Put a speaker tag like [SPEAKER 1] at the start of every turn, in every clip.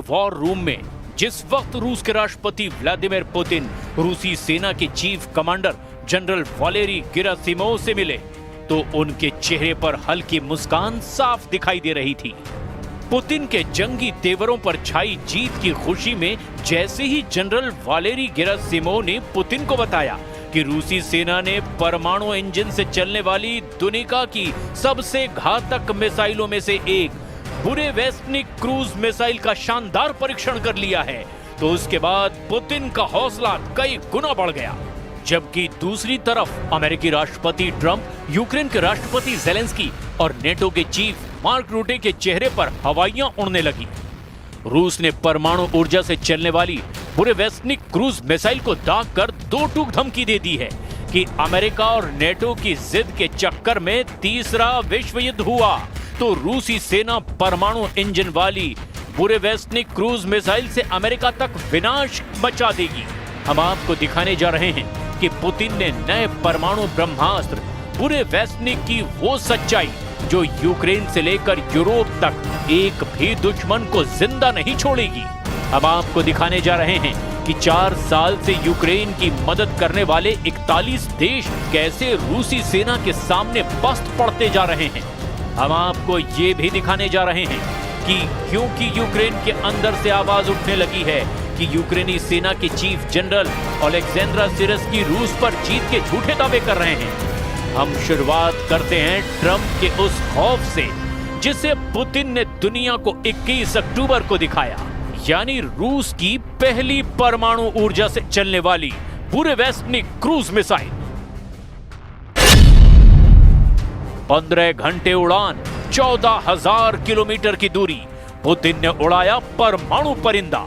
[SPEAKER 1] War room में जिस वक्त रूस के राष्ट्रपति व्लादिमीर पुतिन रूसी सेना के chief commander general Valery Gerasimov से मिले तो उनके चेहरे पर हल्की मुस्कान साफ दिखाई दे रही थी। पुतिन के जंगी तेवरों पर छाई जीत की खुशी में जैसे ही जनरल वालेरी गेरासिमोव ने पुतिन को बताया कि रूसी सेना ने परमाणु इंजन से चलने वाली दुनिया की सबसे घातक मिसाइलों में से एक बुरेवेस्टनिक क्रूज मिसाइल का शानदार परीक्षण कर लिया है, तो उसके बाद पुतिन का हौसला कई गुना बढ़ गया। जबकि दूसरी तरफ अमेरिकी राष्ट्रपति ट्रंप, यूक्रेन के राष्ट्रपति ज़ेलेंस्की और नेटो के चीफ मार्क रूटे के चेहरे पर हवाइयां उड़ने लगी। रूस ने परमाणु ऊर्जा से चलने वाली बुरेवेस्टनिक क्रूज मिसाइल को दाग कर दो टूक धमकी दे दी है कि अमेरिका और नेटो की जिद के चक्कर में तीसरा विश्व युद्ध हुआ तो रूसी सेना परमाणु इंजन वाली बुरेवेस्टनिक क्रूज मिसाइल से अमेरिका तक विनाश मचा देगी। हम आपको दिखाने जा रहे हैं कि पुतिन ने नए परमाणु ब्रह्मास्त्र बुरेवेस्टनिक की वो सच्चाई जो यूक्रेन से लेकर यूरोप तक एक भी दुश्मन को जिंदा नहीं छोड़ेगी। हम आपको दिखाने जा रहे हैं कि 4 साल से यूक्रेन की मदद करने वाले 41 देश कैसे रूसी सेना के सामने पस्त पड़ते जा रहे हैं। हम आपको ये भी दिखाने जा रहे हैं कि क्योंकि यूक्रेन के अंदर से आवाज उठने लगी है कि यूक्रेनी सेना के चीफ जनरल ओलेक्जेंड्र सिरस्की रूस पर जीत के झूठे दावे कर रहे हैं। हम शुरुआत करते हैं ट्रंप के उस खौफ से जिसे पुतिन ने दुनिया को 21 अक्टूबर को दिखाया, यानी रूस की पहली परमाणु ऊर्जा से चलने वाली बुरेवेस्टनिक क्रूज मिसाइल। 15 घंटे उड़ान, 14,000 किलोमीटर की दूरी, पुतिन ने उड़ाया परमाणु परिंदा।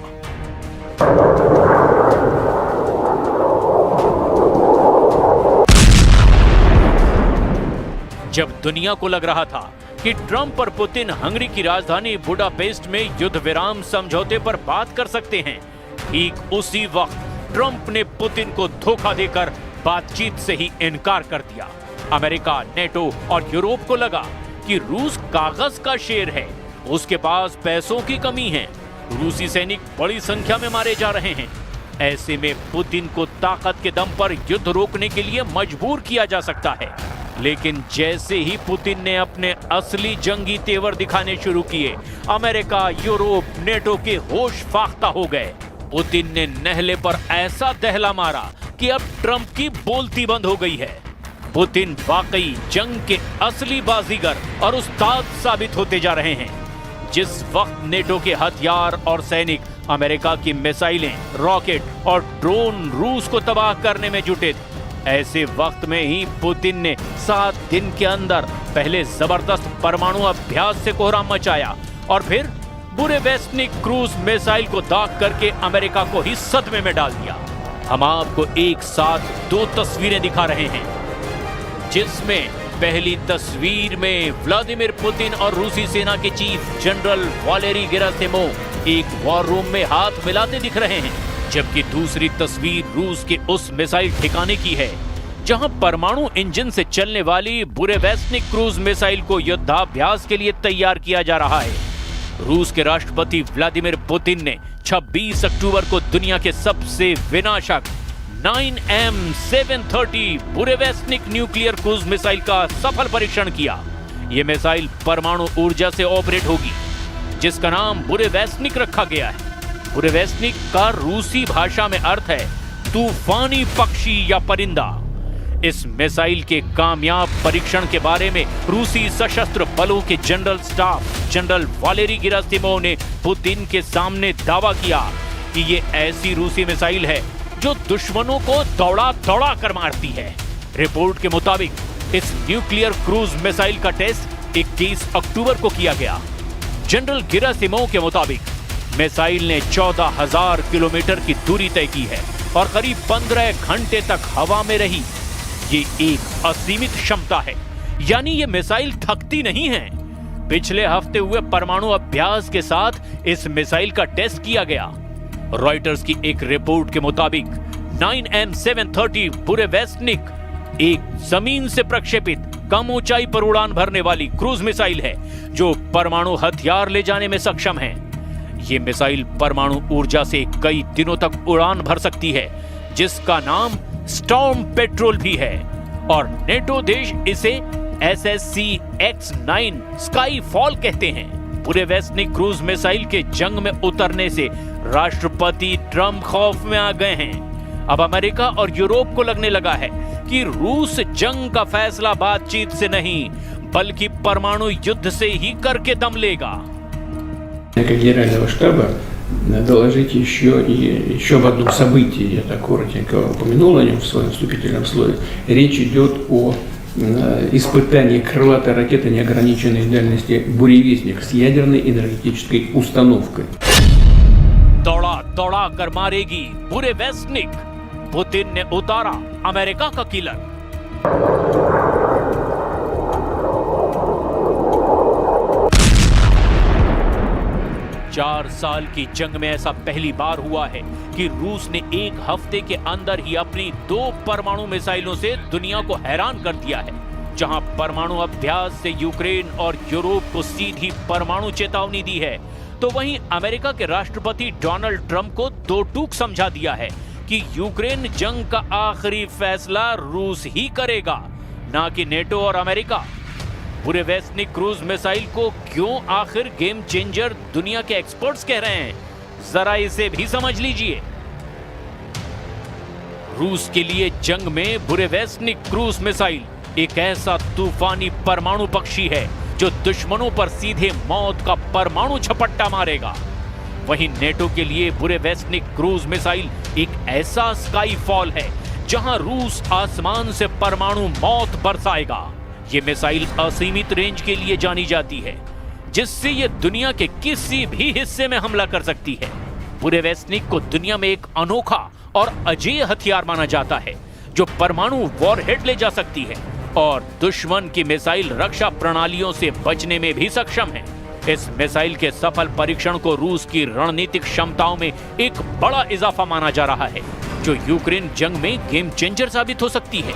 [SPEAKER 1] जब दुनिया को लग रहा था कि ट्रंप और पुतिन हंगरी की राजधानी बुडापेस्ट में युद्ध विराम समझौते पर बात कर सकते हैं, ठीक उसी वक्त ट्रंप ने पुतिन को धोखा देकर बातचीत से ही इनकार कर दिया। अमेरिका, नेटो और यूरोप को लगा कि रूस कागज का शेर है, उसके पास पैसों की कमी है, रूसी सैनिक बड़ी संख्या में मारे जा रहे हैं। ऐसे में पुतिन को ताकत के दम पर युद्ध रोकने के लिए मजबूर किया जा सकता है। लेकिन जैसे ही पुतिन ने अपने असली जंगी तेवर दिखाने शुरू किए, अमेरिका, यूरोप, नेटो के होश फाख्ता हो गए। पुतिन ने नहले पर ऐसा दहला मारा कि अब ट्रंप की बोलती बंद हो गई है। पुतिन वाकई जंग के असली बाजीगर और उस्ताद साबित होते जा रहे हैं। जिस वक्त नेटो के हथियार और सैनिक अमेरिका की मिसाइलें, रॉकेट और ड्रोन रूस को तबाह करने में जुटे थे, ऐसे वक्त में ही पुतिन ने 7 दिन के अंदर पहले जबरदस्त परमाणु अभ्यास से कोहराम मचाया और फिर बुरेवेस्टनिक क्रूज मिसाइल को दाग करके अमेरिका को ही सदमे में डाल दिया। हम आपको एक साथ 2 तस्वीरें दिखा रहे हैं, जिसमें पहली तस्वीर में व्लादिमीर पुतिन और रूसी सेना के चीफ जनरल वालेरी गेरासिमोव एक वॉर रूम में हाथ मिलाते दिख रहे हैं, जबकि दूसरी तस्वीर रूस के उस मिसाइल ठिकाने की है जहां परमाणु इंजन से चलने वाली बुरेवेस्टनिक क्रूज मिसाइल को युद्धाभ्यास के लिए तैयार किया जा रहा है। रूस के राष्ट्रपति व्लादिमीर पुतिन ने 26 अक्टूबर को दुनिया के सबसे विनाशक 9M730 Burevestnik nuclear cruise missile का सफल परीक्षण किया। यह मिसाइल परमाणु ऊर्जा से ऑपरेट होगी, जिसका नाम बुरेवेस्टनिक रखा गया है। बुरेवेस्टनिक का रूसी भाषा में अर्थ है तूफानी पक्षी या परिंदा। इस मिसाइल के कामयाब परीक्षण के बारे में रूसी सशस्त्र बलों के general staff general Valery Gerasimov ने पुतिन के सामने दावा किया कि यह ऐसी रूसी मिसाइल है जो दुश्मनों को दौड़ा दौड़ा कर मारती है। रिपोर्ट के मुताबिक इस न्यूक्लियर क्रूज मिसाइल का टेस्ट 21 अक्टूबर को किया गया। जनरल गेरासिमोव के मुताबिक मिसाइल ने 14,000 किलोमीटर की दूरी तय की है और करीब 15 घंटे तक हवा में रही। ये एक असीमित क्षमता है, यानी ये मिसाइल थकती नहीं है। पिछले हफ्ते हुए परमाणु अभ्यास के साथ इस मिसाइल का टेस्ट किया गया। रॉयटर्स की एक रिपोर्ट के मुताबिक 9M730 बुरेवेस्टनिक एक जमीन से प्रक्षेपित कम ऊंचाई पर उड़ान भरने वाली क्रूज मिसाइल है जो परमाणु हथियार ले जाने में सक्षम है। ये मिसाइल परमाणु ऊर्जा से कई दिनों तक उड़ान भर सकती है, जिसका नाम स्टॉर्म पेट्रोल भी है, और नेटो देश इसे SSC-X9 स्काई फॉल कहते हैं। बुरेवेस्निक क्रूज मिसाइल के जंग में उतरने से राष्ट्रपति ट्रंप खौफ में आ गए हैं। अब अमेरिका और यूरोप को लगने लगा है कि रूस जंग का फैसला बातचीत से नहीं बल्कि परमाणु युद्ध से ही करके दम लेगा।
[SPEAKER 2] Генерального штаба доложить еще об одном событии, я так коротенько упомянул о нем в своем вступительном слове. Речь идет о испытании крылатой ракеты неограниченной дальности «Буревестник» с ядерной энергетической установкой.
[SPEAKER 1] दौड़ा दौड़ा कर मारेगी बुरेवेस्निक, पुतिन ने उतारा अमेरिका का किलर। चार साल की जंग में ऐसा पहली बार हुआ है कि रूस ने एक हफ्ते के अंदर ही अपनी 2 परमाणु मिसाइलों से दुनिया को हैरान कर दिया है। जहां परमाणु अभ्यास से यूक्रेन और यूरोप को सीधी परमाणु चेतावनी दी है, तो वहीं अमेरिका के राष्ट्रपति डोनाल्ड ट्रंप को 2 टूक समझा दिया है कि यूक्रेन जंग का आखिरी फैसला रूस ही करेगा, ना कि नेटो और अमेरिका। बुरेवेस्निक क्रूज मिसाइल को क्यों आखिर गेम चेंजर दुनिया के एक्सपर्ट्स कह रहे हैं, जरा इसे भी समझ लीजिए। रूस के लिए जंग में बुरेवेस्निक क्रूज मिसाइल एक ऐसा तूफानी परमाणु पक्षी है जो दुश्मनों पर सीधे मौत का परमाणु झपट्टा मारेगा। वहीं नेटो के लिए बुरेवेस्निक क्रूज मिसाइल एक ऐसा स्काई फॉल है जहां रूस आसमान से परमाणु मौत बरसाएगा। ये मिसाइल असीमित रेंज के लिए जानी जाती है, जिससे ये दुनिया के किसी भी हिस्से में हमला कर सकती है। बुरेवेस्निक को दुनिया में एक अनोखा और अजेय हथियार माना जाता है जो परमाणु वॉरहेड ले जा सकती है और दुश्मन की मिसाइल रक्षा प्रणालियों से बचने में भी सक्षम है। इस मिसाइल के सफल परीक्षण को रूस की रणनीतिक क्षमताओं में एक बड़ा इजाफा माना जा रहा है, जो यूक्रेन जंग में गेम चेंजर साबित हो सकती है।